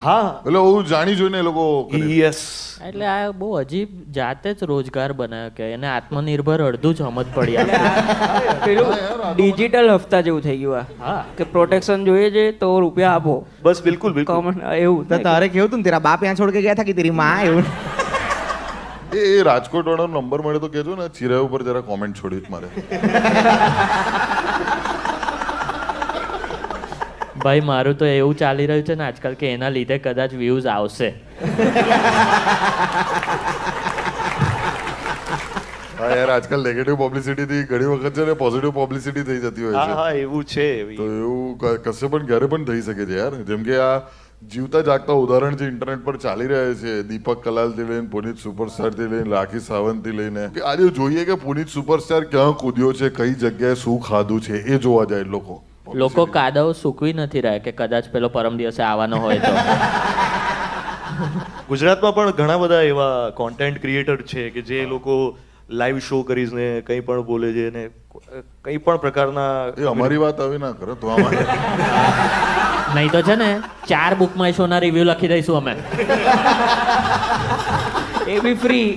હા એટલે હું જાણી જોઈને એ લોકો કરે. યસ એટલે આ બહુ અજીબ જાતે જ રોજગાર બનાવ્યો કે એને આત્મનિર્ભર અડધું જ સમજ પડી આપણે. પેલું ડિજિટલ હપ્તા જેવું થઈ ગયું આ હા કે પ્રોટેક્શન જોઈએ છે તો રૂપિયા આપો બસ બિલકુલ બિલકુલ કોમન એવું तो तारे केવું તું ને તેરા બાપ यहाँ छोड़ के गया था कि तेरी माँ એવું એ રાજકોટ વાળાનો નંબર મળે તો કહેજો ને, ચિરા ઉપર જરા કોમેન્ટ છોડી જ મારે. ભાઈ મારું તો એવું ચાલી રહ્યું છે ને આજકાલ કે એના લીધે કદાચ વ્યૂઝ આવશે. હા યાર, આજકાલ નેગેટિવ પબ્લિસિટી થી ઘણી વખત છે ને પોઝિટિવ પબ્લિસિટી થઈ જતી હોય હા છે. હા એવું છે તો એવું કશે પણ ક્યારે પણ થઈ શકે છે યાર. જેમ કે આ જીવતા જાગતા ઉદાહરણ જે ઇન્ટરનેટ પર ચાલી રહ્યા છે, દીપક કલાલ થી લઈને પુનીત સુપરસ્ટાર થી લઈને રાખી સાવંત થી લઈને, કે આજે જોઈએ કે પુનીત સુપરસ્ટાર ક્યાં કૂદ્યો છે, કઈ જગ્યાએ શું ખાધું છે, એ જોવા જાય લોકો. લોકો કાદવ સૂકવી નથી રહ્યા કે કદાચ પેલો પરમ દિવસે આવવાનો હોય તો. ગુજરાતમાં પણ ઘણા બધા એવા કોન્ટેન્ટ ક્રિએટર છે કે જે લોકો લાઈવ શો કરીને કંઈ પણ બોલે છે અને કંઈ પણ પ્રકારના એ અમારી વાત આવી ના કરો તો અમારે નહીં તો છે ને 4 બુકમાં શોના રિવ્યુ લખી દઈશું અમે. એ બી ફ્રી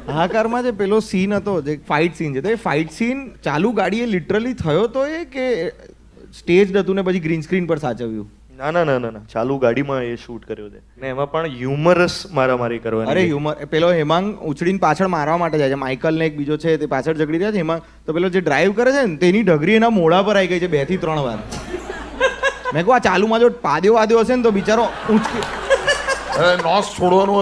હાહાકારમાં જે પેલો સીન હતો જે ફાઇટ સીન છે તો એ ફાઇટ સીન ચાલુ ગાડીએ લિટરલી થયો તો એ કે સ્ટેજ હતું ને પછી ગ્રીન સ્ક્રીન પર સાચવ્યું? ના ના ના ના ના ચાલુ ગાડીમાં એ શૂટ કર્યો છે ને એમાં પણ હ્યુમરસ મારામારી કરવાની અરે છે. હ્યુમર પેલો હેમાંગ ઉછળીને પાછળ મારવા માટે જાય છે, માઇકલ ને એક બીજો છે તે પાછળ ઝઘડી રહ્યા છે. હેમાંગ તો પેલો જે ડ્રાઈવ કરે છે ને તેની ઢગરી એના મોઢા પર આવી ગઈ છે 2 થી 3 વાર. મેં કહું આ ચાલુમાં જો પાદ્યો વાદ્યો હશે ને તો બિચારો ઊંચકી નોસ છોડવાનું